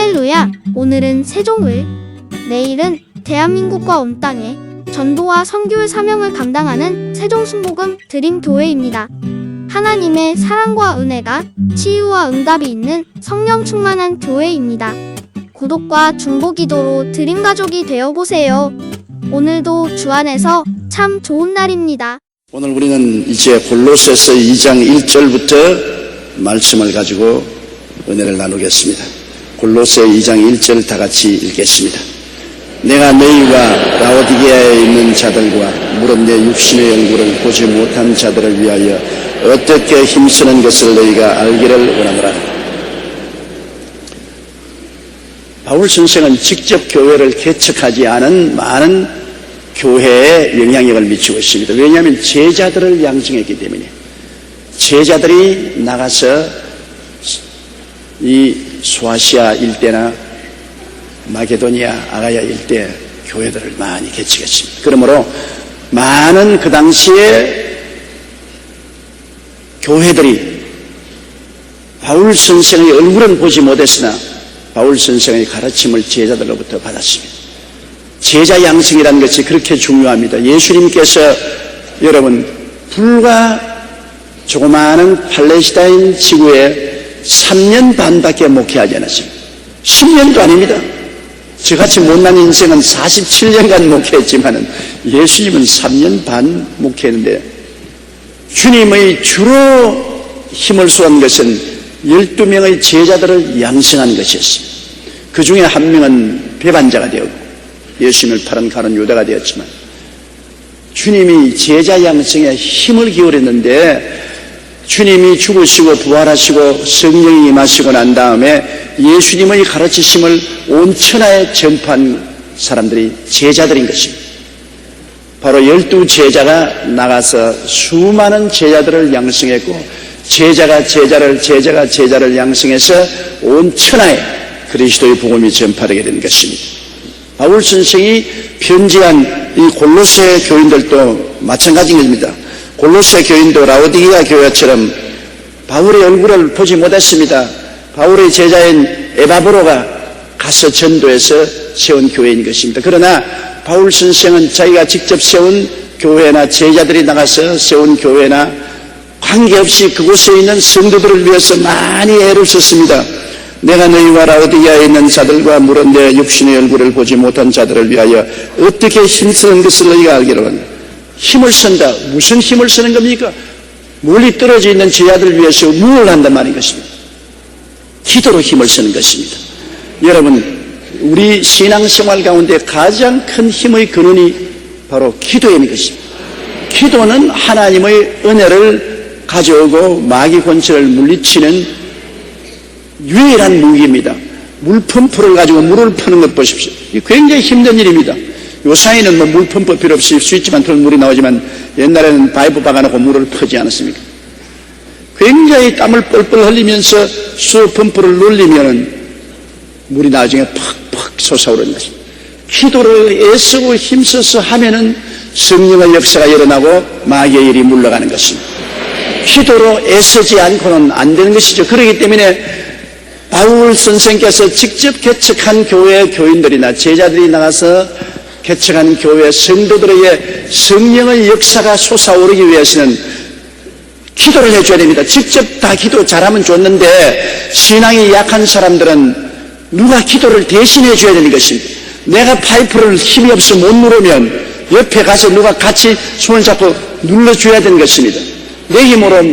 할렐루야! 오늘은 세종을, 내일은 대한민국과 온 땅에 전도와 선교의 사명을 감당하는 세종순복음 드림교회입니다. 하나님의 사랑과 은혜가 치유와 응답이 있는 성령 충만한 교회입니다. 구독과 중보기도로 드림가족이 되어보세요. 오늘도 주 안에서 참 좋은 날입니다. 오늘 우리는 이제 골로새서 2장 1절부터 말씀을 가지고 은혜를 나누겠습니다. 골로새 2장 1절 다 같이 읽겠습니다. 내가 너희와 라오디게아에 있는 자들과 물은 내 육신의 연구를 보지 못한 자들을 위하여 어떻게 힘쓰는 것을 너희가 알기를 원하노라. 바울 선생은 직접 교회를 개척하지 않은 많은 교회에 영향력을 미치고 있습니다. 왜냐하면 제자들을 양성했기 때문에 제자들이 나가서 이 소아시아 일대나 마게도니아, 아가야 일대 교회들을 많이 개척했습니다. 그러므로 많은 그 당시에 교회들이 바울 선생의 얼굴은 보지 못했으나 바울 선생의 가르침을 제자들로부터 받았습니다. 제자 양성이라는 것이 그렇게 중요합니다. 예수님께서 여러분 불과 조그마한 팔레스타인 지구에 3년 반밖에 목회하지 않았습니다. 10년도 아닙니다. 저같이 못난 인생은 47년간 목회했지만 예수님은 3년 반 목회했는데 주님의 주로 힘을 쏟은 것은 12명의 제자들을 양성한 것이었습니다. 그 중에 한 명은 배반자가 되었고 예수님을 팔은 가룟 유다가 되었지만 주님이 제자 양성에 힘을 기울였는데 주님이 죽으시고 부활하시고 성령이 임하시고 난 다음에 예수님의 가르치심을 온 천하에 전파한 사람들이 제자들인 것입니다. 바로 12제자가 나가서 수많은 제자들을 양성했고 제자가 제자를 양성해서 온 천하에 그리스도의 복음이 전파되게 된 것입니다. 바울 선생이 편지한 이 골로새 교인들도 마찬가지인 것입니다. 골로새 교인도 라오디게아 교회처럼 바울의 얼굴을 보지 못했습니다. 바울의 제자인 에바브로가 가서 전도해서 세운 교회인 것입니다. 그러나 바울 선생은 자기가 직접 세운 교회나 제자들이 나가서 세운 교회나 관계없이 그곳에 있는 성도들을 위해서 많이 애를 썼습니다. 내가 너희와 라오디게아에 있는 자들과 물은 내 육신의 얼굴을 보지 못한 자들을 위하여 어떻게 힘쓰는 것을 너희가 알기를 원한다. 힘을 쓴다. 무슨 힘을 쓰는 겁니까? 멀리 떨어져 있는 제자들을 위해서 무엇을 한단 말인 것입니다. 기도로 힘을 쓰는 것입니다. 여러분, 우리 신앙생활 가운데 가장 큰 힘의 근원이 바로 기도인 것입니다. 기도는 하나님의 은혜를 가져오고 마귀 권세를 물리치는 유일한 무기입니다. 물펌프를 가지고 물을 푸는 것 보십시오. 이 굉장히 힘든 일입니다. 요사이는 뭐 물펌프 필요 없이 스위치만 틀면 물이 나오지만 옛날에는 파이프 박아놓고 물을 퍼지 않았습니까? 굉장히 땀을 뻘뻘 흘리면서 수펌프를 눌리면 물이 나중에 팍팍 솟아오르는 것입니다. 기도를 애쓰고 힘써서 하면은 성령의 역사가 일어나고 마귀의 일이 물러가는 것입니다. 기도로 애쓰지 않고는 안 되는 것이죠. 그렇기 때문에 바울 선생께서 직접 개척한 교회 교인들이나 제자들이 나가서 개척하는 교회 성도들에게 성령의 역사가 솟아오르기 위해서는 기도를 해줘야 됩니다. 직접 다 기도 잘하면 좋는데 신앙이 약한 사람들은 누가 기도를 대신해 줘야 되는 것입니다. 내가 파이프를 힘이 없어 못 누르면 옆에 가서 누가 같이 손을 잡고 눌러줘야 되는 것입니다. 내 힘으로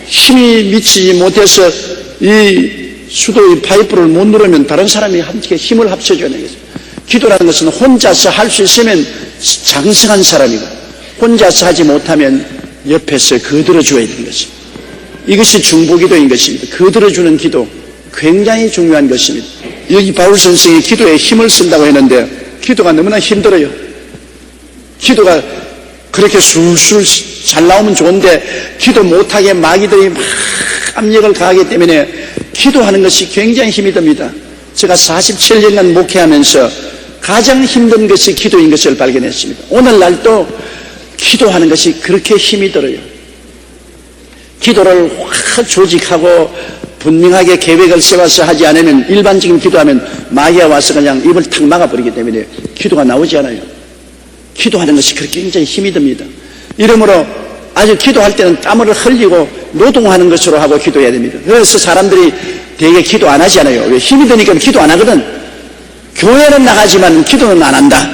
힘이 미치지 못해서 이 수도의 파이프를 못 누르면 다른 사람이 함께 힘을 합쳐줘야 되는 것입니다. 기도라는 것은 혼자서 할 수 있으면 장성한 사람이고 혼자서 하지 못하면 옆에서 거들어줘야 되는 것입니다. 이것이 중보기도인 것입니다. 거들어주는 기도 굉장히 중요한 것입니다. 여기 바울 선생이 기도에 힘을 쓴다고 했는데 기도가 너무나 힘들어요. 기도가 그렇게 술술 잘 나오면 좋은데 기도 못하게 마귀들이 막 압력을 가하기 때문에 기도하는 것이 굉장히 힘이 듭니다. 제가 47년간 목회하면서 가장 힘든 것이 기도인 것을 발견했습니다. 오늘날도 기도하는 것이 그렇게 힘이 들어요. 기도를 확 조직하고 분명하게 계획을 세워서 하지 않으면 일반적인 기도하면 마귀가 와서 그냥 입을 탁 막아버리기 때문에 기도가 나오지 않아요. 기도하는 것이 그렇게 굉장히 힘이 듭니다. 이러므로 아주 기도할 때는 땀을 흘리고 노동하는 것으로 하고 기도해야 됩니다. 그래서 사람들이 되게 기도 안 하지 않아요. 왜? 힘이 드니까 기도 안 하거든. 교회는 나가지만 기도는 안 한다.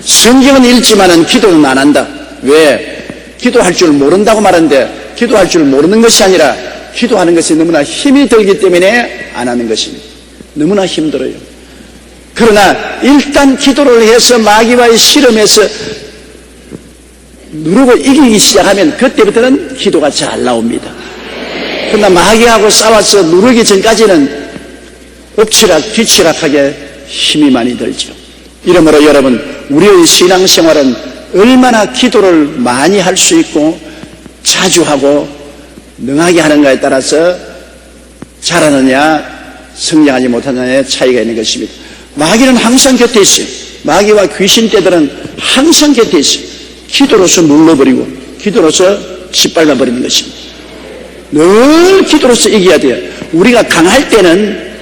성경은 읽지만은 기도는 안 한다. 왜? 기도할 줄 모른다고 말하는데 기도할 줄 모르는 것이 아니라 기도하는 것이 너무나 힘이 들기 때문에 안 하는 것입니다. 너무나 힘들어요. 그러나 일단 기도를 해서 마귀와의 씨름에서 누르고 이기기 시작하면 그때부터는 기도가 잘 나옵니다. 그러나 마귀하고 싸워서 누르기 전까지는 엎치락뒤치락하게 힘이 많이 들죠. 이러므로 여러분, 우리의 신앙생활은 얼마나 기도를 많이 할 수 있고 자주 하고 능하게 하는가에 따라서 잘하느냐 성장하지 못하느냐의 차이가 있는 것입니다. 마귀는 항상 곁에 있어요. 마귀와 귀신 떼들은 항상 곁에 있어요. 기도로서 눌러버리고 기도로서 짓밟아버리는 것입니다. 늘 기도로서 이겨야 돼요. 우리가 강할 때는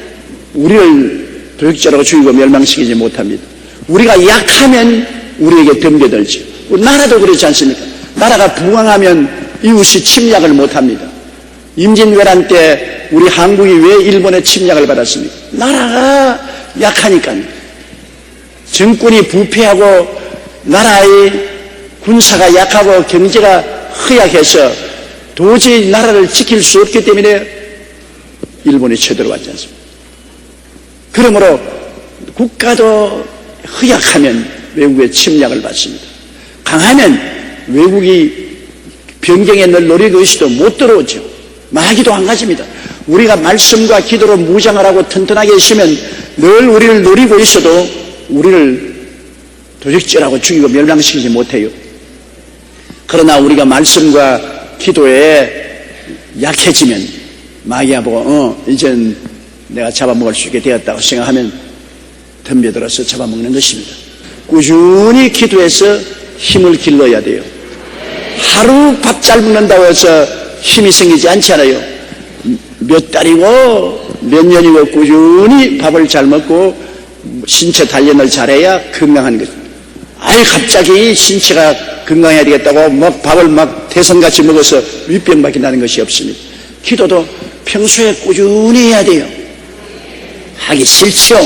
우리를 도역자라고 죽이고 멸망시키지 못합니다. 우리가 약하면 우리에게 덤벼들죠. 나라도 그렇지 않습니까? 나라가 부강하면 이웃이 침략을 못합니다. 임진왜란 때 우리 한국이 왜 일본의 침략을 받았습니까? 나라가 약하니까요. 정권이 부패하고 나라의 군사가 약하고 경제가 허약해서 도저히 나라를 지킬 수 없기 때문에 일본이 쳐들어왔지 않습니까? 그러므로 국가도 허약하면 외국의 침략을 받습니다. 강하면 외국이 변경에 늘 노리고 있어도 못 들어오죠. 마귀도 한 가지입니다. 우리가 말씀과 기도로 무장을 하고 튼튼하게 있으면 늘 우리를 노리고 있어도 우리를 도적질하고 죽이고 멸망시키지 못해요. 그러나 우리가 말씀과 기도에 약해지면 마귀가 보고 이젠 내가 잡아먹을 수 있게 되었다고 생각하면 덤벼들어서 잡아먹는 것입니다. 꾸준히 기도해서 힘을 길러야 돼요. 하루 밥 잘 먹는다고 해서 힘이 생기지 않잖아요. 몇 달이고 몇 년이고 꾸준히 밥을 잘 먹고 신체 단련을 잘해야 건강한 것입니다. 아니 갑자기 신체가 건강해야 되겠다고 막 밥을 막 태산같이 먹어서 윗병밖에 나는 것이 없습니다. 기도도 평소에 꾸준히 해야 돼요. 하기 싫죠.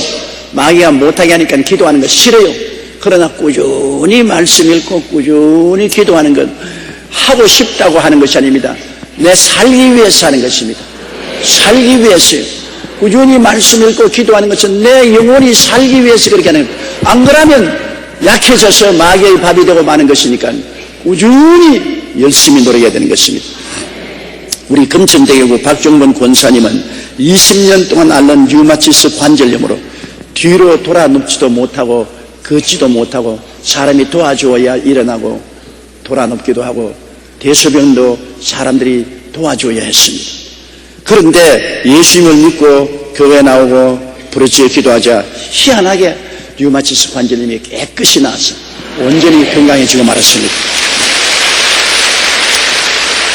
마귀가 못하게 하니까 기도하는 거 싫어요. 그러나 꾸준히 말씀 읽고 꾸준히 기도하는 것, 하고 싶다고 하는 것이 아닙니다. 내 살기 위해서 하는 것입니다. 살기 위해서요. 꾸준히 말씀 읽고 기도하는 것은 내 영혼이 살기 위해서 그렇게 하는 거예요. 안 그러면 약해져서 마귀의 밥이 되고 마는 것이니까 꾸준히 열심히 노력해야 되는 것입니다. 우리 금천대교구 박종범 권사님은 20년 동안 앓는 류마티스 관절염으로 뒤로 돌아 눕지도 못하고 걷지도 못하고 사람이 도와줘야 일어나고 돌아 눕기도 하고 대소변도 사람들이 도와줘야 했습니다. 그런데 예수님을 믿고 교회 나오고 부르짖어 기도하자 희한하게 류마티스 관절염이 깨끗이 나와서 온전히 건강해지고 말았습니다.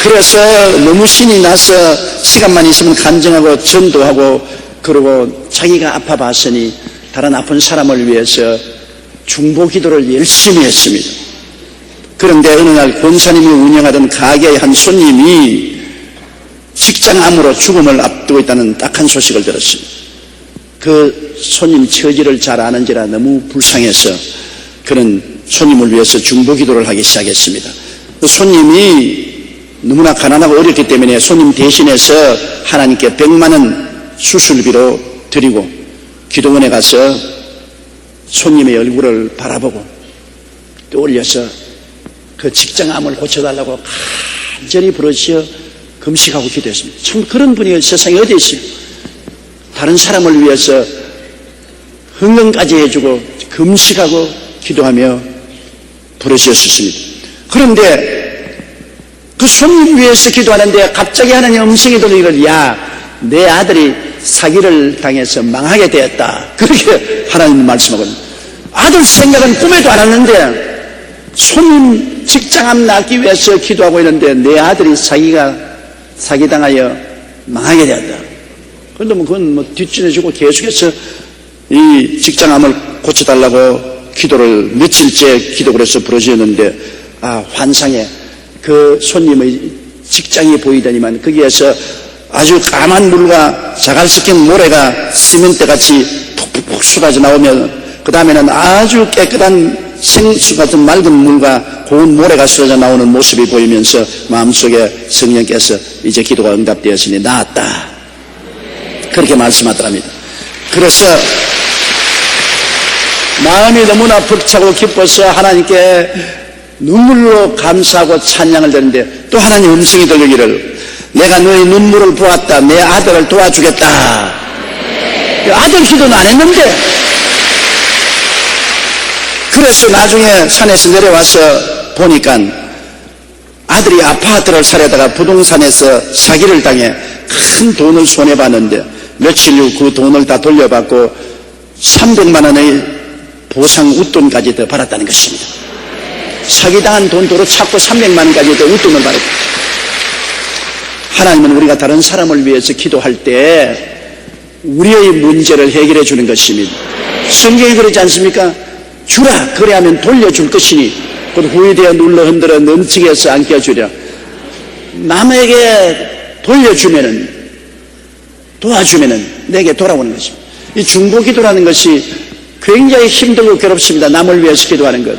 그래서 너무 신이 나서 시간만 있으면 간증하고 전도하고 그러고 자기가 아파 봤으니 다른 아픈 사람을 위해서 중보 기도를 열심히 했습니다. 그런데 어느 날 권사님이 운영하던 가게의 한 손님이 직장암으로 죽음을 앞두고 있다는 딱한 소식을 들었습니다. 그 손님 처지를 잘 아는지라 너무 불쌍해서 그런 손님을 위해서 중보 기도를 하기 시작했습니다. 그 손님이 너무나 가난하고 어렵기 때문에 손님 대신해서 하나님께 100만 원 수술비로 드리고 기도원에 가서 손님의 얼굴을 바라보고 떠올려서 그 직장암을 고쳐달라고 간절히 부르짖어 금식하고 기도했습니다. 참 그런 분이 세상에 어디 있어요? 다른 사람을 위해서 헌금까지 해주고 금식하고 기도하며 부르짖었습니다. 그런데 그 손님 위해서 기도하는데 갑자기 하나님 음성이 들리기를 내 아들이 사기를 당해서 망하게 되었다. 그렇게 하나님 말씀하거든요. 아들 생각은 꿈에도 안 했는데 손님 직장암 낫기 위해서 기도하고 있는데 내 아들이 사기당하여 망하게 되었다. 그런데 뭐 그건 뭐 뒷전해주고 계속해서 이 직장암을 고쳐달라고 기도를 며칠째 기도를 해서 부르짖었는데 환상에 그 손님의 직장이 보이더니만 거기에서 아주 까만 물과 자갈 섞인 모래가 시멘트같이 푹푹푹 쏟아져 나오면 그 다음에는 아주 깨끗한 생수 같은 맑은 물과 고운 모래가 쏟아져 나오는 모습이 보이면서 마음속에 성령께서 이제 기도가 응답되었으니 나았다. 그렇게 말씀하더랍니다. 그래서 마음이 너무나 벅차고 기뻐서 하나님께 눈물로 감사하고 찬양을 드리는데 또 하나님 음성이 들리기를 내가 너의 눈물을 보았다. 내 아들을 도와주겠다. 아들 기도는 안 했는데 그래서 나중에 산에서 내려와서 보니까 아들이 아파트를 사려다가 부동산에서 사기를 당해 큰 돈을 손해봤는데 며칠 후 그 돈을 다 돌려받고 300만 원의 보상 웃돈까지 더 받았다는 것입니다. 사기당한 돈도로 찾고 300만 원까지 더 웃돈을 받았다. 하나님은 우리가 다른 사람을 위해서 기도할 때 우리의 문제를 해결해 주는 것입니다. 성경이 그러지 않습니까? 주라 그래하면 돌려줄 것이니 곧 후회되어 눌러 흔들어 넘치게 해서 안겨주랴. 남에게 돌려주면은 도와주면은 내게 돌아오는 것입니다. 이 중보기도라는 것이 굉장히 힘들고 괴롭습니다. 남을 위해서 기도하는 것.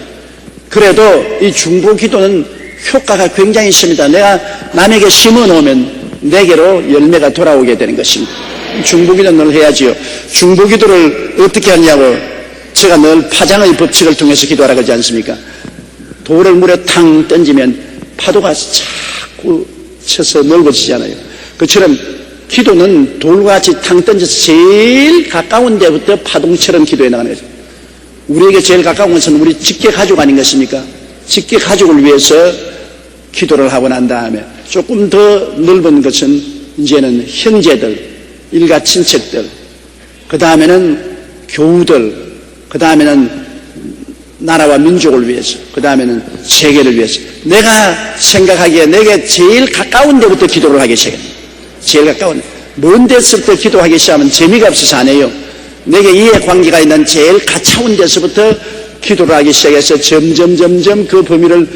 그래도 이 중보기도는 효과가 굉장히 있습니다. 내가 남에게 심어 놓으면 내게로 열매가 돌아오게 되는 것입니다. 중보기도는 늘 해야지요. 중보기도를 어떻게 하냐고 제가 늘 파장의 법칙을 통해서 기도하라 그러지 않습니까? 돌을 물에 탕 던지면 파도가 자꾸 쳐서 넓어지잖아요. 그처럼 기도는 돌같이 탕 던져서 제일 가까운 데부터 파동처럼 기도해 나가는 거죠. 우리에게 제일 가까운 것은 우리 직계 가족 아닌 것입니까? 직계 가족을 위해서 기도를 하고 난 다음에 조금 더 넓은 것은 이제는 형제들, 일가 친척들, 그 다음에는 교우들, 그 다음에는 나라와 민족을 위해서, 그 다음에는 세계를 위해서 내가 생각하기에 내게 제일 가까운 데부터 기도를 하기 시작합니다. 제일 가까운 먼 데서부터 기도하기 시작하면 재미가 없어서 안 해요. 내게 이해관계가 있는 제일 가까운 데서부터 기도를 하기 시작해서 점점 그 범위를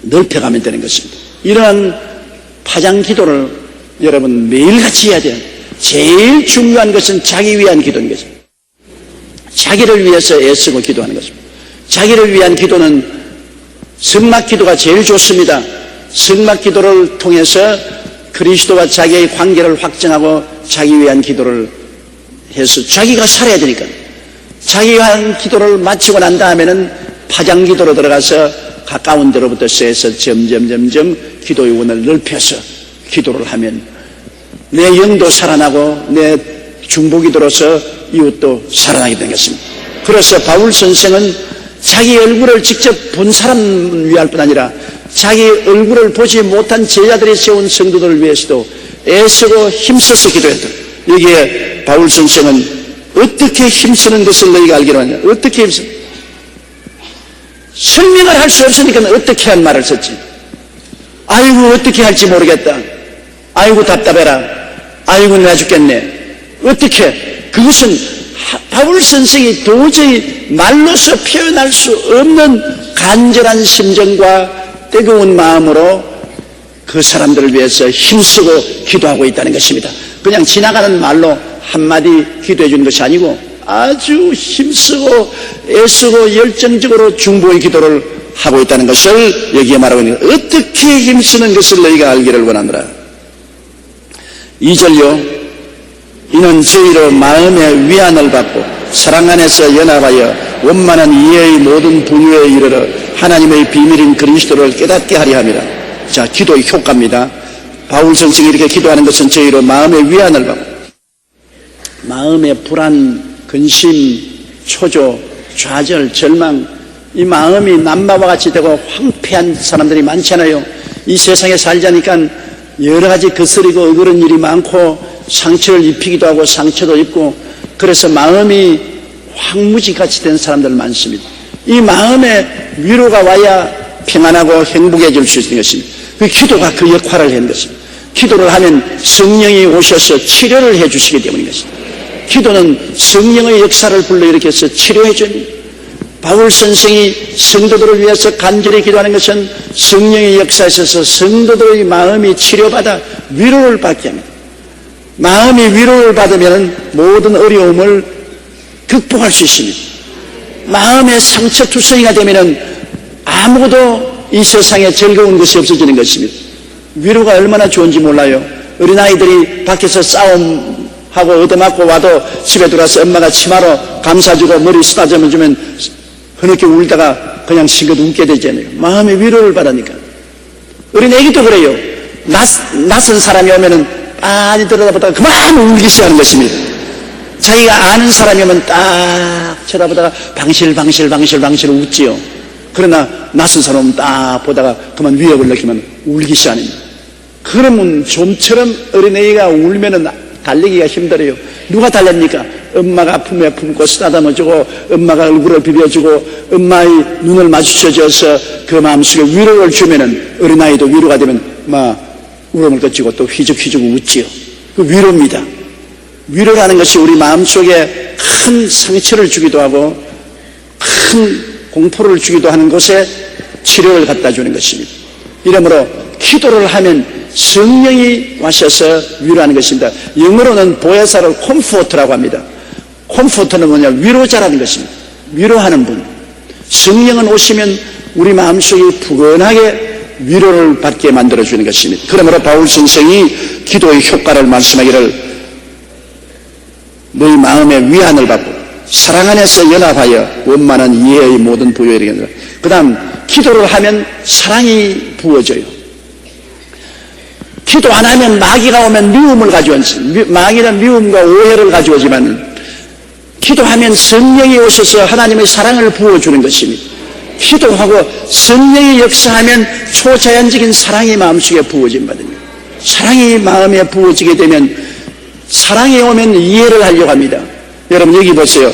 넓혀가면 되는 것입니다. 이러한 파장 기도를 여러분 매일같이 해야 돼요. 제일 중요한 것은 자기 위한 기도인 거죠. 자기를 위해서 애쓰고 기도하는 것입니다. 자기를 위한 기도는 성막 기도가 제일 좋습니다. 성막 기도를 통해서 그리스도와 자기의 관계를 확정하고 자기 위한 기도를 해서 자기가 살아야 되니까 자기 위한 기도를 마치고 난 다음에는 파장 기도로 들어가서 가까운 데로부터 쎄서 점점 기도의 원을 넓혀서 기도를 하면 내 영도 살아나고 내 중보기도로서 이웃도 살아나게 되는 것입니다. 그래서 바울 선생은 자기 얼굴을 직접 본 사람을 위할 뿐 아니라 자기 얼굴을 보지 못한 제자들이 세운 성도들을 위해서도 애쓰고 힘써서 기도했다. 여기에 바울 선생은 어떻게 힘쓰는 것을 너희가 알기로 하냐. 어떻게 힘써? 설명을 할 수 없으니까 어떻게 한 말을 썼지. 아이고 어떻게 할지 모르겠다. 아이고 답답해라. 아이고 내가 죽겠네. 어떻게? 그것은 바울 선생이 도저히 말로서 표현할 수 없는 간절한 심정과 뜨거운 마음으로 그 사람들을 위해서 힘쓰고 기도하고 있다는 것입니다. 그냥 지나가는 말로 한마디 기도해 주는 것이 아니고 아주 힘쓰고 애쓰고 열정적으로 중보의 기도를 하고 있다는 것을 여기에 말하고 있는 거예요. 어떻게 힘쓰는 것을 너희가 알기를 원하노라. 2절요. 이는 저희로 마음의 위안을 받고 사랑 안에서 연합하여 원만한 이해의 모든 분유에 이르러 하나님의 비밀인 그리스도를 깨닫게 하려 함이라. 자, 기도의 효과입니다. 바울 선생이 이렇게 기도하는 것은 저희로 마음의 위안을 받고 마음의 불안, 근심, 초조, 좌절, 절망, 이 마음이 남바와 같이 되고 황폐한 사람들이 많잖아요. 이 세상에 살자니까 여러 가지 거스리고 어그런 일이 많고 상처를 입히기도 하고 상처도 입고 그래서 마음이 황무지같이 된 사람들 많습니다. 이 마음에 위로가 와야 평안하고 행복해질 수 있는 것입니다. 그 기도가 그 역할을 하는 것입니다. 기도를 하면 성령이 오셔서 치료를 해 주시기 때문인 것입니다. 기도는 성령의 역사를 불러일으켜서 치료해 줍니다. 바울 선생이 성도들을 위해서 간절히 기도하는 것은 성령의 역사에 있어서 성도들의 마음이 치료받아 위로를 받게 합니다. 마음이 위로를 받으면 모든 어려움을 극복할 수 있습니다. 마음의 상처투성이가 되면 아무것도 이 세상에 즐거운 것이 없어지는 것입니다. 위로가 얼마나 좋은지 몰라요. 어린아이들이 밖에서 싸움하고 얻어맞고 와도 집에 들어와서 엄마가 치마로 감싸주고 머리 쓰다듬어 주면 흐느끼 울다가 그냥 싱긋 웃게 되잖아요. 마음의 위로를 받으니까. 어린애기도 그래요. 낯선 사람이 오면은 빤히 들여다보다가 그만 울기 시작하는 것입니다. 자기가 아는 사람이 오면 딱 쳐다보다가 방실방실 웃지요. 그러나 낯선 사람 오면 딱 보다가 그만 위협을 느끼면 울기 시작합니다. 그러면 좀처럼 어린애기가 울면은 달래기가 힘들어요. 누가 달랩니까? 엄마가 품에 품고 쓰다듬어주고 엄마가 얼굴을 비벼주고 엄마의 눈을 마주쳐줘서 그 마음속에 위로를 주면은 어린아이도 위로가 되면 막 울음을 그치고 또 휘죽휘죽 웃지요. 그 위로입니다. 위로라는 것이 우리 마음속에 큰 상처를 주기도 하고 큰 공포를 주기도 하는 곳에 치료를 갖다 주는 것입니다. 이러므로 기도를 하면 성령이 와셔서 위로하는 것입니다. 영어로는 보혜사를 컴포터라고 합니다. 컴포터는 뭐냐? 위로자라는 것입니다. 위로하는 분. 성령은 오시면 우리 마음속이 부건하게 위로를 받게 만들어주는 것입니다. 그러므로 바울 선생이 기도의 효과를 말씀하기를 너희 마음의 위안을 받고 사랑 안에서 연합하여 원만한 이해의 모든 부여에 이르게. 그 다음 기도를 하면 사랑이 부어져요. 기도 안 하면 마귀가 오면 미움을 가져오지. 마귀는 미움과 오해를 가져오지만 기도하면 성령이 오셔서 하나님의 사랑을 부어주는 것입니다. 기도하고 성령이 역사하면 초자연적인 사랑이 마음속에 부어진거든요. 사랑이 마음에 부어지게 되면 사랑이 오면 이해를 하려고 합니다. 여러분 여기 보세요.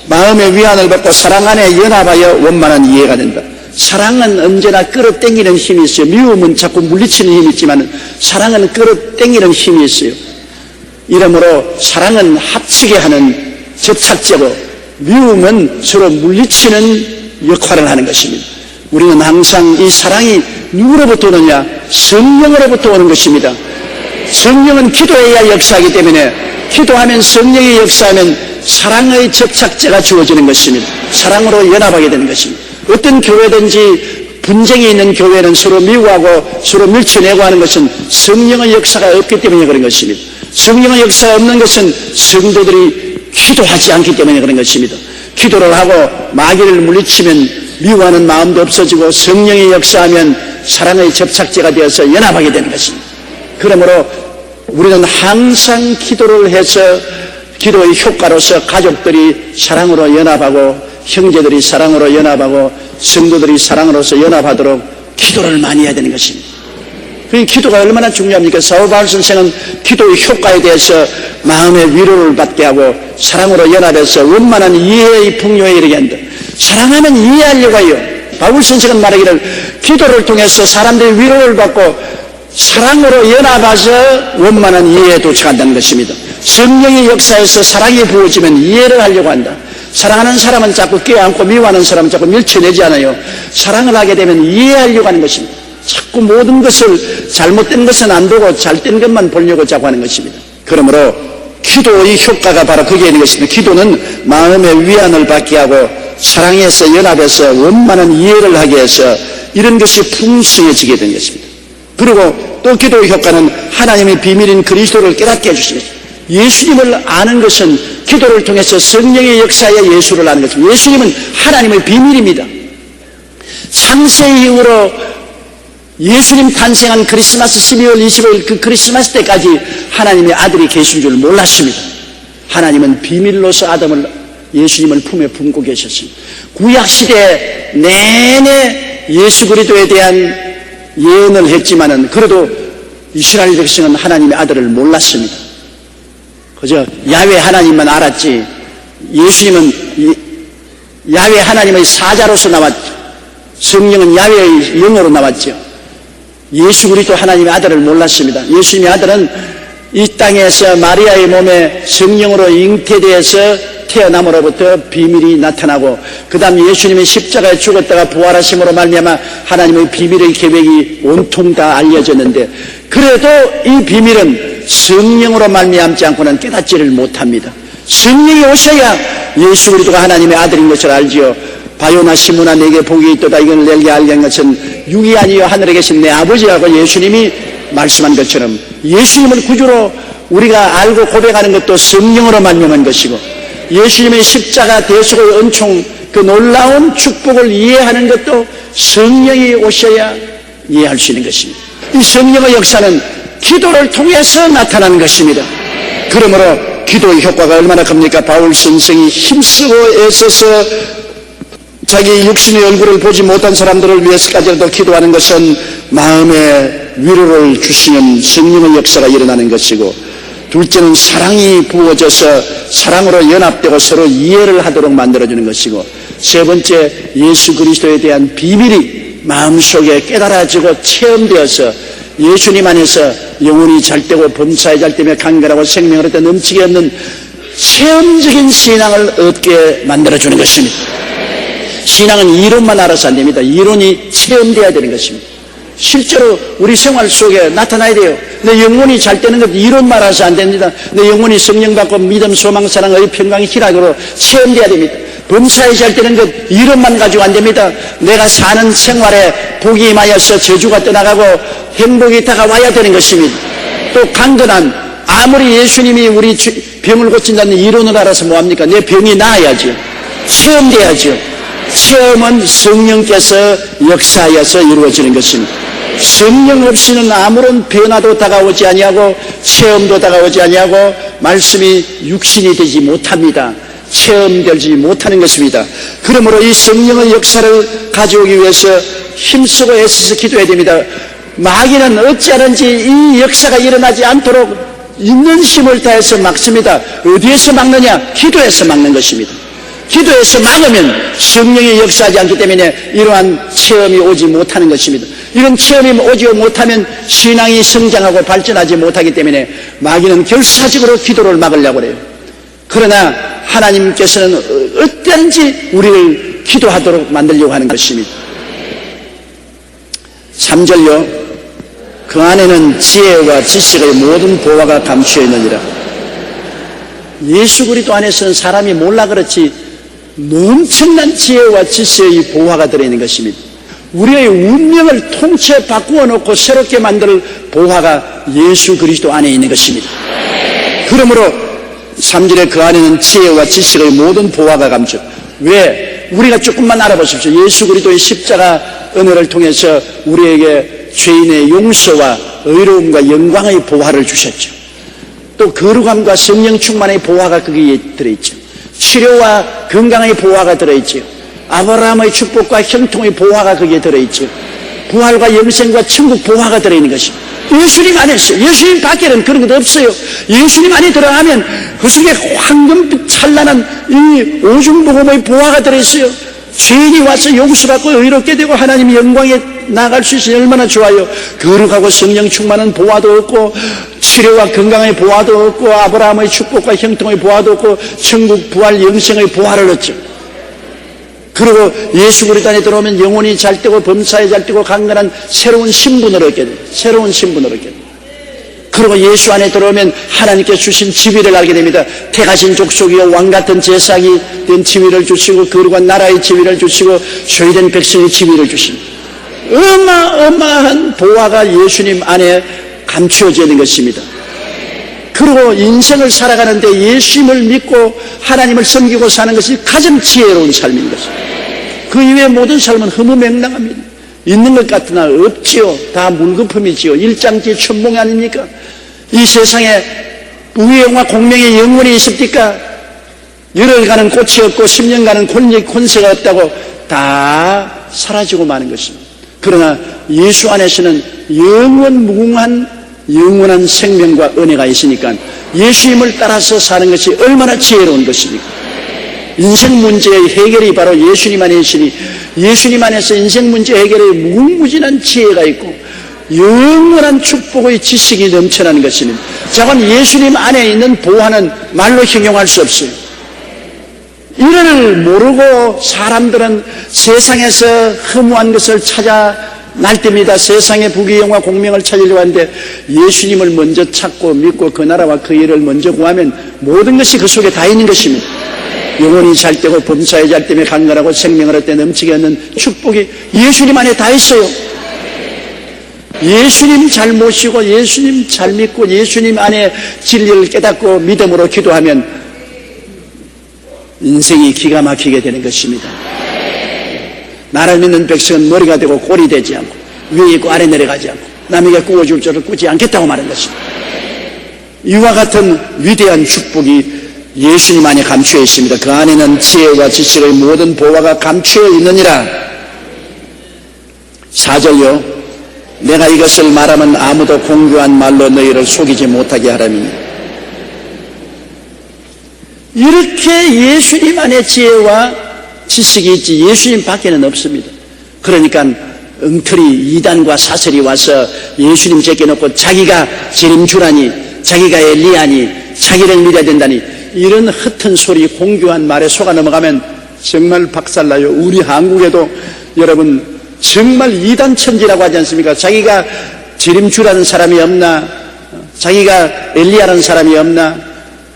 마음의 위안을 받고 사랑 안에 연합하여 원만한 이해가 된다. 사랑은 언제나 끌어당기는 힘이 있어요. 미움은 자꾸 물리치는 힘이 있지만 사랑은 끌어당기는 힘이 있어요. 이러므로 사랑은 합치게 하는 접착제고 미움은 서로 물리치는 역할을 하는 것입니다. 우리는 항상 이 사랑이 누구로부터 오느냐? 성령으로부터 오는 것입니다. 성령은 기도해야 역사하기 때문에 기도하면 성령이 역사하면 사랑의 접착제가 주어지는 것입니다. 사랑으로 연합하게 되는 것입니다. 어떤 교회든지 분쟁이 있는 교회는 서로 미워하고 서로 밀쳐내고 하는 것은 성령의 역사가 없기 때문에 그런 것입니다. 성령의 역사가 없는 것은 성도들이 기도하지 않기 때문에 그런 것입니다. 기도를 하고 마귀를 물리치면 미워하는 마음도 없어지고 성령이 역사하면 사랑의 접착제가 되어서 연합하게 되는 것입니다. 그러므로 우리는 항상 기도를 해서 기도의 효과로서 가족들이 사랑으로 연합하고 형제들이 사랑으로 연합하고 성도들이 사랑으로서 연합하도록 기도를 많이 해야 되는 것입니다. 그 기도가 얼마나 중요합니까? 사울 바울 선생은 기도의 효과에 대해서 마음의 위로를 받게 하고 사랑으로 연합해서 원만한 이해의 풍요에 이르게 한다. 사랑하면 이해하려고 해요. 바울 선생은 말하기를 기도를 통해서 사람들이 위로를 받고 사랑으로 연합해서 원만한 이해에 도착한다는 것입니다. 성령의 역사에서 사랑이 부어지면 이해를 하려고 한다. 사랑하는 사람은 자꾸 껴안고 미워하는 사람은 자꾸 밀쳐내지 않아요. 사랑을 하게 되면 이해하려고 하는 것입니다. 자꾸 모든 것을 잘못된 것은 안 보고 잘된 것만 보려고 자꾸 하는 것입니다. 그러므로 기도의 효과가 바로 거기에 있는 것입니다. 기도는 마음의 위안을 받게 하고 사랑에서 연합해서 원만한 이해를 하게 해서 이런 것이 풍성해지게 된 것입니다. 그리고 또 기도의 효과는 하나님의 비밀인 그리스도를 깨닫게 해주십니다. 예수님을 아는 것은 기도를 통해서 성령의 역사에 예수를 아는 것입니다. 예수님은 하나님의 비밀입니다. 창세 이후로 예수님 탄생한 크리스마스 12월 25일 그 크리스마스 때까지 하나님의 아들이 계신 줄 몰랐습니다. 하나님은 비밀로서 예수님을 품에 품고 계셨습니다. 구약시대 내내 예수 그리스도에 대한 예언을 했지만은 그래도 이스라엘 백성은 하나님의 아들을 몰랐습니다. 그저 야훼 하나님만 알았지 예수님은 야훼 하나님의 사자로서 나왔죠. 성령은 야훼의 영어로 나왔죠. 예수 그리스도 하나님의 아들을 몰랐습니다. 예수님의 아들은 이 땅에서 마리아의 몸에 성령으로 잉태되어서 태어남으로부터 비밀이 나타나고 그 다음 예수님이 십자가에 죽었다가 부활하심으로 말미암아 하나님의 비밀의 계획이 온통 다 알려졌는데 그래도 이 비밀은 성령으로 말미암지 않고는 깨닫지를 못합니다. 성령이 오셔야 예수 그리스도가 하나님의 아들인 것을 알지요. 바요나 시므나 내게 복이 있도다 이걸 내게 알게 한 것은 육이 아니요 하늘에 계신 내 아버지라고 예수님이 말씀한 것처럼 예수님을 구주로 우리가 알고 고백하는 것도 성령으로 말미암은 것이고 예수님의 십자가 대속의 은총 그 놀라운 축복을 이해하는 것도 성령이 오셔야 이해할 수 있는 것입니다. 이 성령의 역사는 기도를 통해서 나타나는 것입니다. 그러므로 기도의 효과가 얼마나 큽니까? 바울 선생이 힘쓰고 애써서 자기 육신의 얼굴을 보지 못한 사람들을 위해서까지라도 기도하는 것은 마음의 위로를 주시는 성령의 역사가 일어나는 것이고 둘째는 사랑이 부어져서 사랑으로 연합되고 서로 이해를 하도록 만들어주는 것이고 세 번째 예수 그리스도에 대한 비밀이 마음속에 깨달아지고 체험되어서 예수님 안에서 영혼이 잘되고 범사에 잘되며 강건하고 생명을 얻어 넘치게 얻는 체험적인 신앙을 얻게 만들어주는 것입니다. 신앙은 이론만 알아서 안 됩니다. 이론이 체험되어야 되는 것입니다. 실제로 우리 생활 속에 나타나야 돼요. 내 영혼이 잘 되는 것 이론만 알아서 안 됩니다. 내 영혼이 성령 받고 믿음, 소망, 사랑, 의, 평강, 희락으로 체험되어야 됩니다. 범사에 잘 되는 것 이론만 가지고 안 됩니다. 내가 사는 생활에 복이 임하여서 저주가 떠나가고 행복이 다가와야 되는 것입니다. 또 강건한 아무리 예수님이 우리 병을 고친다는 이론을 알아서 뭐합니까? 내 병이 나아야죠. 체험돼야죠. 체험은 성령께서 역사하여서 이루어지는 것입니다. 성령 없이는 아무런 변화도 다가오지 아니하고 체험도 다가오지 아니하고 말씀이 육신이 되지 못합니다. 체험되지 못하는 것입니다. 그러므로 이 성령의 역사를 가져오기 위해서 힘쓰고 애써서 기도해야 됩니다. 마귀는 어찌하는지 이 역사가 일어나지 않도록 있는 힘을 다해서 막습니다. 어디에서 막느냐? 기도에서 막는 것입니다. 기도에서 막으면 성령이 역사하지 않기 때문에 이러한 체험이 오지 못하는 것입니다. 이런 체험이 오지 못하면 신앙이 성장하고 발전하지 못하기 때문에 마귀는 결사적으로 기도를 막으려고 해요. 그러나 하나님께서는 어떤지 우리를 기도하도록 만들려고 하는 것입니다. 3절요. 그 안에는 지혜와 지식의 모든 보화가 감추어 있느니라. 예수 그리스도 안에서는 사람이 몰라 그렇지 엄청난 지혜와 지식의 보화가 들어있는 것입니다. 우리의 운명을 통째 바꾸어 놓고 새롭게 만들 보화가 예수 그리스도 안에 있는 것입니다. 그러므로 3절에 그 안에는 지혜와 지식의 모든 보화가 감춰. 왜? 우리가 조금만 알아보십시오. 예수 그리스도의 십자가 은혜를 통해서 우리에게 죄인의 용서와 의로움과 영광의 보화를 주셨죠. 또 거룩함과 성령 충만의 보화가 거기에 들어있죠. 치료와 건강의 보화가 들어있죠. 아브라함의 축복과 형통의 보화가 거기에 들어있죠. 부활과 영생과 천국 보화가 들어있는 것입니다. 예수님 안에서, 예수님 밖에는 그런 것 없어요. 예수님 안에 들어가면 그 속에 황금 찬란한 이 오중복음의 보화가 들어있어요. 죄인이 와서 용서받고 의롭게 되고 하나님의 영광에 나아갈 수 있으니 얼마나 좋아요. 거룩하고 성령 충만한 보화도 없고 치료와 건강의 보화도 없고 아브라함의 축복과 형통의 보화도 없고 천국 부활 영생의 보화를 얻죠. 그리고 예수 그리스도 안에 들어오면 영혼이 잘되고 범사에 잘되고 강건한 새로운 신분을 얻게 돼요. 새로운 신분을 얻게 돼요. 그리고 예수 안에 들어오면 하나님께 주신 지위를 알게 됩니다. 택하신 족속이요 왕같은 제사장이 된 지위를 주시고 거룩한 나라의 지위를 주시고 소유된 백성의 지위를 주십니다. 어마어마한 보화가 예수님 안에 감추어져 있는 것입니다. 그리고 인생을 살아가는데 예수님을 믿고 하나님을 섬기고 사는 것이 가장 지혜로운 삶인 것입니다. 그 이외의 모든 삶은 허무맹랑합니다. 있는 것 같으나 없지요. 다 물거품이지요. 일장지 천몽이 아닙니까? 이 세상에 우영과 공명의 영원이 있습니까? 열흘가는 꽃이 없고 10년가는 권세가 없다고 다 사라지고 마는 것입니다. 그러나 예수 안에서는 영원한 생명과 은혜가 있으니까 예수님을 따라서 사는 것이 얼마나 지혜로운 것입니까? 인생 문제의 해결이 바로 예수님 안에 있으니 예수님 안에서 인생 문제 해결에 무궁무진한 지혜가 있고 영원한 축복의 지식이 넘쳐나는 것입니다. 자관 예수님 안에 있는 보화는 말로 형용할 수 없어요. 이를 모르고 사람들은 세상에서 허무한 것을 찾아 날때입니다. 세상의 부귀영화 공명을 찾으려고 하는데 예수님을 먼저 찾고 믿고 그 나라와 그 일을 먼저 구하면 모든 것이 그 속에 다 있는 것입니다. 영혼이 잘 되고 범사에 잘 되며 강건하고 생명을 얻되 넘치게 하는 축복이 예수님 안에 다 있어요. 예수님 잘 모시고 예수님 잘 믿고 예수님 안에 진리를 깨닫고 믿음으로 기도하면 인생이 기가 막히게 되는 것입니다. 나를 믿는 백성은 머리가 되고 골이 되지 않고 위에 있고 아래 내려가지 않고 남에게 꾸어줄 줄을 꾸지 않겠다고 말한 것입니다. 이와 같은 위대한 축복이 예수님 안에 감추어 있습니다. 그 안에는 지혜와 지식의 모든 보화가 감추어 있느니라. 4절요. 내가 이것을 말하면 아무도 공교한 말로 너희를 속이지 못하게 하라니. 이렇게 예수님 안에 지혜와 지식이 있지 예수님 밖에는 없습니다. 그러니까 엉터리 이단과 사설이 와서 예수님 제껴놓고 자기가 재림주라니 자기가 엘리야니 자기를 믿어야 된다니 이런 흩은 소리 공교한 말에 속아 넘어가면 정말 박살나요. 우리 한국에도 여러분 정말 이단 천지라고 하지 않습니까? 자기가 재림주라는 사람이 없나, 자기가 엘리야라는 사람이 없나,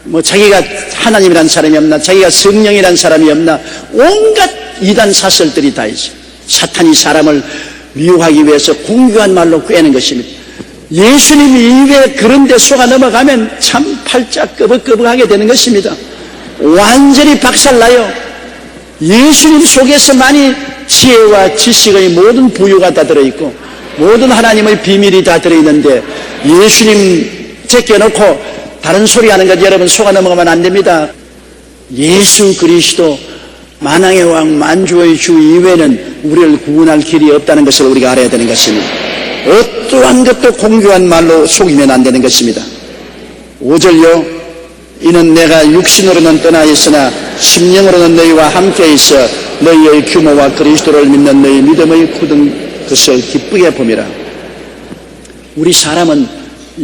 뭐 자기가 하나님이라는 사람이 없나, 자기가 성령이라는 사람이 없나, 온갖 이단 사설들이 다 있어요. 사탄이 사람을 미혹하기 위해서 공교한 말로 꿰는 것입니다. 예수님 이외에 그런 데 속아 넘어가면 참 팔짝 끄벅끄벅하게 되는 것입니다. 완전히 박살나요. 예수님 속에서만이 지혜와 지식의 모든 부유가 다 들어있고 모든 하나님의 비밀이 다 들어있는데 예수님 제껴놓고 다른 소리 하는 것 여러분 속아 넘어가면 안 됩니다. 예수 그리스도 만왕의 왕 만주의 주 이외에는 우리를 구원할 길이 없다는 것을 우리가 알아야 되는 것입니다. 어떠한 것도 공교한 말로 속이면 안 되는 것입니다. 5절요. 이는 내가 육신으로는 떠나 있으나 심령으로는 너희와 함께 있어 너희의 규모와 그리스도를 믿는 너희 믿음의 굳은 것을 기쁘게 봄이라. 우리 사람은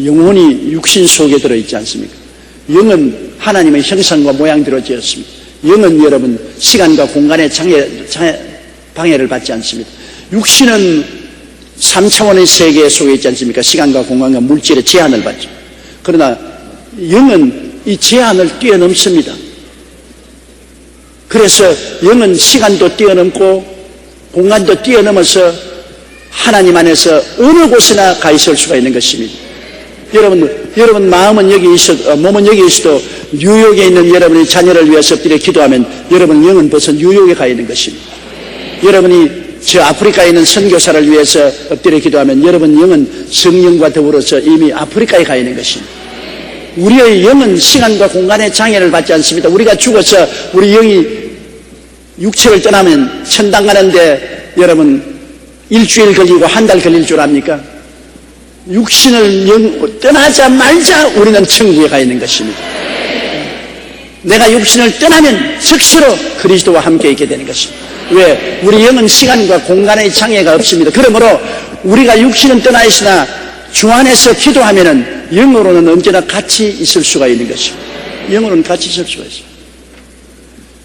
영혼이 육신 속에 들어있지 않습니까? 영은 하나님의 형상과 모양대로 지었습니다. 영은 여러분 시간과 공간의 방해를 받지 않습니다. 육신은 3차원의 세계 속에 있지 않습니까? 시간과 공간과 물질의 제한을 받죠. 그러나 영은 이 제한을 뛰어넘습니다. 그래서 영은 시간도 뛰어넘고 공간도 뛰어넘어서 하나님 안에서 어느 곳에나 가 있을 수가 있는 것입니다. 여러분 마음은 여기 있어도 몸은 여기 있어도 뉴욕에 있는 여러분의 자녀를 위해서 엎드려 기도하면 여러분 영은 벌써 뉴욕에 가 있는 것입니다. 여러분이 저 아프리카에 있는 선교사를 위해서 엎드려 기도하면 여러분 영은 성령과 더불어서 이미 아프리카에 가 있는 것입니다. 우리의 영은 시간과 공간의 장애를 받지 않습니다. 우리가 죽어서 우리 영이 육체를 떠나면 천당 가는데 여러분 일주일 걸리고 한 달 걸릴 줄 압니까? 육신을 떠나자마자 우리는 천국에 가 있는 것입니다. 내가 육신을 떠나면 즉시로 그리스도와 함께 있게 되는 것입니다. 왜? 우리 영은 시간과 공간의 장애가 없습니다. 그러므로 우리가 육신은 떠나 있으나 주 안에서 기도하면은 영으로는 언제나 같이 있을 수가 있는 것입니다. 영으로는 같이 있을 수가 있어요.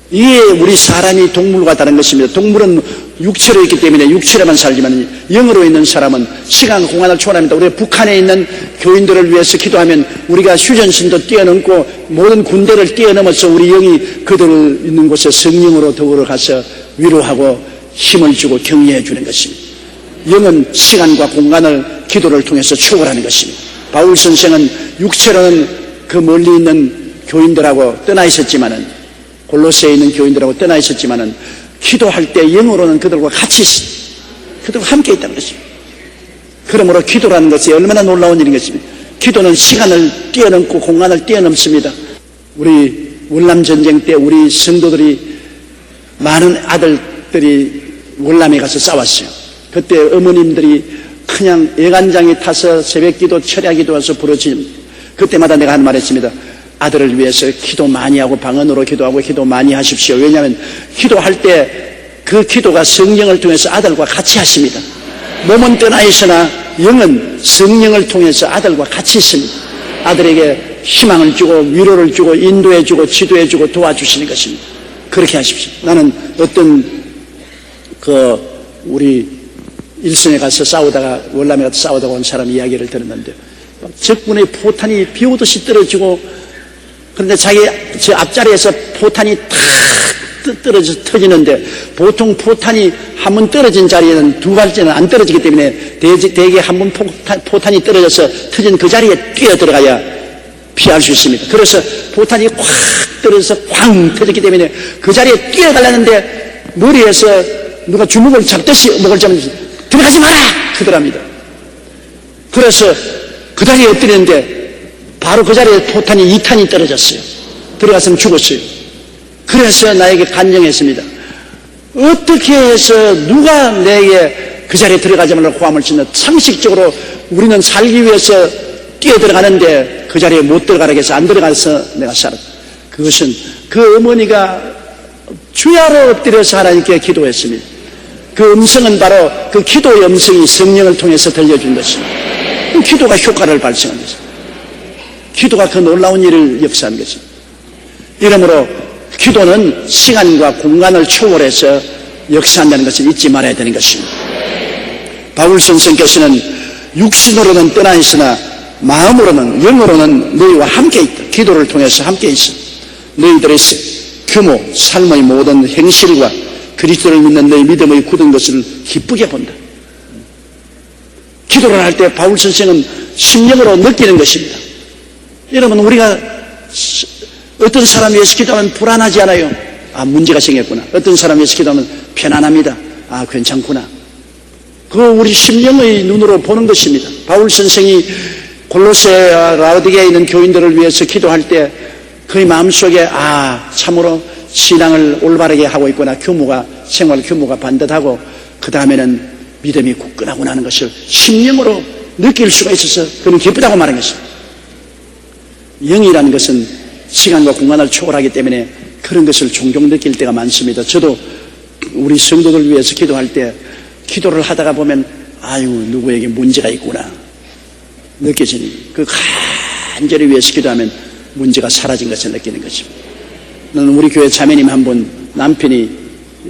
이게 우리 사람이 동물과 다른 것입니다. 동물은 육체로 있기 때문에 육체로만 살지만 영으로 있는 사람은 시간, 공간을 초월합니다. 우리가 북한에 있는 교인들을 위해서 기도하면 우리가 휴전신도 뛰어넘고 모든 군대를 뛰어넘어서 우리 영이 그들 있는 곳에 성령으로 더불어 가서 위로하고 힘을 주고 격려해 주는 것입니다. 영은 시간과 공간을 기도를 통해서 초월하는 것입니다. 바울 선생은 육체로는 그 멀리 있는 교인들하고 떠나 있었지만은 골로새에 있는 교인들하고 떠나 있었지만은 기도할 때 영으로는 그들과 같이 그들과 함께 있다는 것입니다. 그러므로 기도라는 것이 얼마나 놀라운 일인 것입니다. 기도는 시간을 뛰어넘고 공간을 뛰어넘습니다. 우리 월남전쟁 때 우리 성도들이 많은 아들들이 월남에 가서 싸웠어요. 그때 어머님들이 그냥 예간장에 타서 새벽기도 철야기도 와서 부르지. 그때마다 내가 한 말 했습니다. 아들을 위해서 기도 많이 하고 방언으로 기도하고 기도 많이 하십시오. 왜냐하면 기도할 때 그 기도가 성령을 통해서 아들과 같이 하십니다. 몸은 떠나 있으나 영은 성령을 통해서 아들과 같이 있습니다. 아들에게 희망을 주고 위로를 주고 인도해 주고 지도해 주고 도와주시는 것입니다. 그렇게 하십시오. 나는 어떤 우리 일선에 가서 싸우다가 월남에 가서 싸우다가 온 사람 이야기를 들었는데 적군의 포탄이 비 오듯이 떨어지고 그런데 저 앞자리에서 포탄이 탁 떨어져서 터지는데 보통 포탄이 한 번 떨어진 자리에는 두 발째는 안 떨어지기 때문에 대개 한 번 포탄이 떨어져서 터진 그 자리에 뛰어 들어가야 피할 수 있습니다. 그래서 포탄이 확 떨어져서 쾅 터졌기 때문에 그 자리에 뛰어가려는데 머리에서 누가 주먹을 잡듯이 목을 잡으면서 들어가지 마라! 그러더랍니다. 그래서 그 자리에 엎드렸는데 바로 그 자리에 포탄이 2탄이 떨어졌어요. 들어갔으면 죽었어요. 그래서 나에게 간증했습니다. 어떻게 해서 누가 내게 그 자리에 들어가지 말라고 고함을 치는 상식적으로 우리는 살기 위해서 뛰어 들어가는데 그 자리에 못 들어가라고 해서 안 들어가서 내가 살았다. 그것은 그 어머니가 주야로 엎드려서 하나님께 기도했습니다. 그 음성은 바로 그 기도의 음성이 성령을 통해서 들려준 것입니다. 그 기도가 효과를 발생한 것입니다. 기도가 그 놀라운 일을 역사한 것입니다. 이러므로 기도는 시간과 공간을 초월해서 역사한다는 것을 잊지 말아야 되는 것입니다. 바울 선생께서는 육신으로는 떠나 있으나 마음으로는 영으로는 너희와 함께 있다. 기도를 통해서 함께 있어. 너희들의 규모, 삶의 모든 행실과 그리스도를 믿는 너희 믿음의 굳은 것을 기쁘게 본다. 기도를 할 때 바울 선생은 심령으로 느끼는 것입니다. 여러분, 우리가 어떤 사람 위해서 기도하면 불안하지 않아요? 아, 문제가 생겼구나. 어떤 사람 위해서 기도하면 편안합니다. 아, 괜찮구나. 그거 우리 심령의 눈으로 보는 것입니다. 바울 선생이 골로새와 라오디게에 있는 교인들을 위해서 기도할 때 그의 마음속에 참으로 신앙을 올바르게 하고 있구나. 생활 규모가 반듯하고 그 다음에는 믿음이 굳건하구나 하는 것을 심령으로 느낄 수가 있어서 그는 기쁘다고 말한 것입니다. 영이라는 것은 시간과 공간을 초월하기 때문에 그런 것을 종종 느낄 때가 많습니다. 저도 우리 성도들 위해서 기도할 때 기도를 하다가 보면 누구에게 문제가 있구나 느껴지니 그 간절히 위해서 기도하면 문제가 사라진 것을 느끼는 것입니다. 저는 우리 교회 자매님 한 분 남편이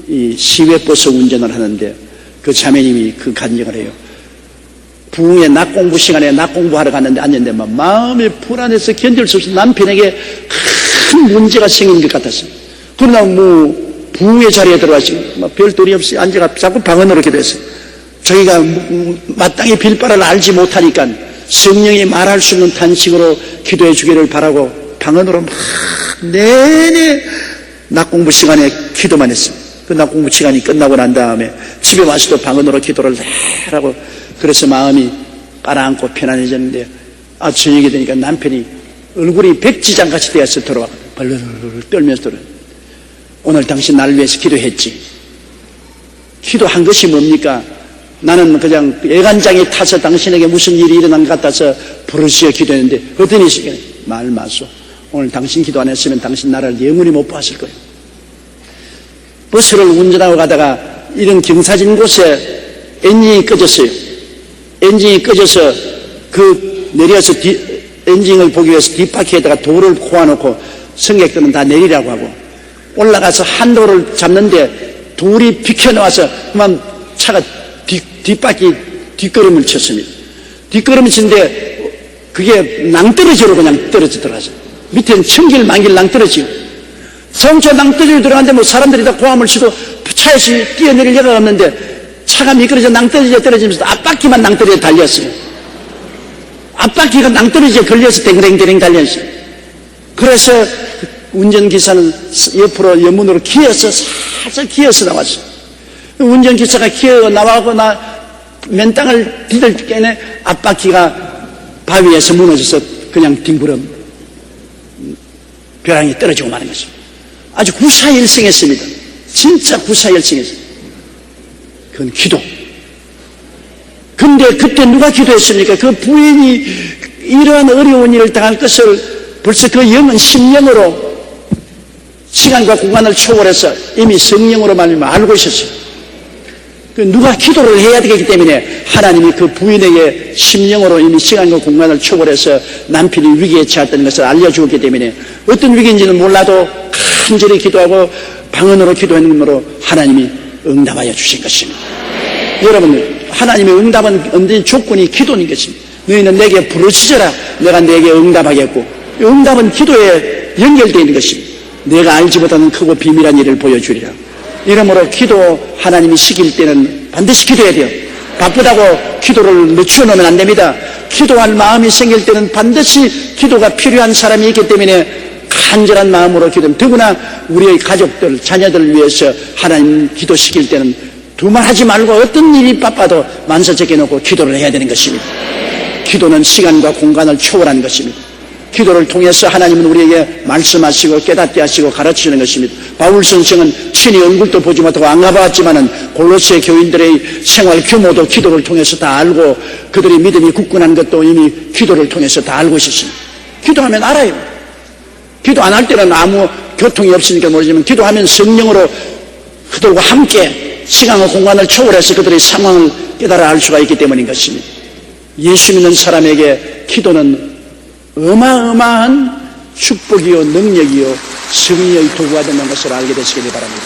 이 시외버스 운전을 하는데 그 자매님이 그 간증을 해요. 부흥의 낮 공부 시간에 낮 공부하러 갔는데 앉았는데 마음이 불안해서 견딜 수 없어 남편에게 큰 문제가 생긴 것 같았어요. 그러나 부흥의 자리에 들어가지 별도리 없이 앉아가 자꾸 방언으로 기도했어요. 저희가 마땅히 빌바를 알지 못하니까 성령이 말할 수 있는 탄식으로 기도해 주기를 바라고 방언으로 막 내내 낮 공부 시간에 기도만 했습니다. 그 낮 공부 시간이 끝나고 난 다음에 집에 와서도 방언으로 기도를 하라고 그래서 마음이 가라앉고 편안해졌는데 저녁이 되니까 남편이 얼굴이 백지장같이 되어서 들어와 벌벌 떨면서 들어와. 오늘 당신 나를 위해서 기도했지. 기도한 것이 뭡니까? 나는 그냥 애간장이 타서 당신에게 무슨 일이 일어난 것 같아서 부르시어 기도했는데 어떤 일이 말 마소. 오늘 당신 기도 안 했으면 당신 나를 영원히 못 봤을 거예요. 버스를 운전하고 가다가 이런 경사진 곳에 엔진이 꺼졌어요. 엔진이 꺼져서 내려서 엔진을 보기 위해서 뒷바퀴에다가 돌을 코아놓고 승객들은 다 내리라고 하고 올라가서 한도를 잡는데 돌이 비켜나와서 그만 차가 뒷바퀴 뒷걸음을 쳤습니다. 뒷걸음을 치는데 그게 낭떠러지로 그냥 떨어지더라고요. 밑에는 천길 만길 낭떠러지요. 성초 낭떠러지로 들어갔는데 사람들이 다 고함을 치고 차에서 뛰어내리려고 했는데 차가 미끄러져 낭떠러지에 떨어지면서 앞바퀴만 낭떠러지에 달렸어요. 앞바퀴가 낭떠러지에 걸려서 댕댕댕 달렸어요. 그래서 운전기사는 옆으로 옆문으로 기어서 살짝 기어서 나왔어요. 운전기사가 기어 나와고 맨 땅을 디딜 때에 앞바퀴가 바위에서 무너져서 그냥 뒹굴어 벼랑이 떨어지고 마는 것입니다. 아주 구사일생했습니다. 진짜 구사일생했습니다. 그건 기도. 근데 그때 누가 기도했습니까? 그 부인이 이러한 어려운 일을 당할 것을 벌써 그 영은 심령으로 시간과 공간을 초월해서 이미 성령으로 말미암아 알고 있었어요. 누가 기도를 해야 되기 때문에 하나님이 그 부인에게 심령으로 이미 시간과 공간을 초월해서 남편이 위기에 처했다는 것을 알려주었기 때문에 어떤 위기인지는 몰라도 간절히 기도하고 방언으로 기도하는 것으로 하나님이 응답하여 주신 것입니다. 여러분, 하나님의 응답은 언제나 조건이 기도인 것입니다. 너희는 내게 부르짖어라. 내가 내게 응답하겠고, 응답은 기도에 연결되어 있는 것입니다. 내가 알지 못하는 크고 비밀한 일을 보여주리라. 이러므로 기도 하나님이 시킬 때는 반드시 기도해야 돼요. 바쁘다고 기도를 늦추어 놓으면 안 됩니다. 기도할 마음이 생길 때는 반드시 기도가 필요한 사람이 있기 때문에 간절한 마음으로 기도하면, 더구나 우리의 가족들, 자녀들을 위해서 하나님 기도시킬 때는 두말하지 말고 어떤 일이 바빠도 만사 제껴놓고 기도를 해야 되는 것입니다. 기도는 시간과 공간을 초월한 것입니다. 기도를 통해서 하나님은 우리에게 말씀하시고 깨닫게 하시고 가르치는 것입니다. 바울 선생은 친히 얼굴도 보지 못하고 안 가봤지만은 골로새 교인들의 생활 규모도 기도를 통해서 다 알고 그들의 믿음이 굳건한 것도 이미 기도를 통해서 다 알고 있었습니다. 기도하면 알아요. 기도 안 할 때는 아무 교통이 없으니까 모르지만 기도하면 성령으로 그들과 함께 시간과 공간을 초월해서 그들의 상황을 깨달아 알 수가 있기 때문인 것입니다. 예수 믿는 사람에게 기도는 어마어마한 축복이요 능력이요 승리의 도구가 되는 것을 알게 되시길 바랍니다.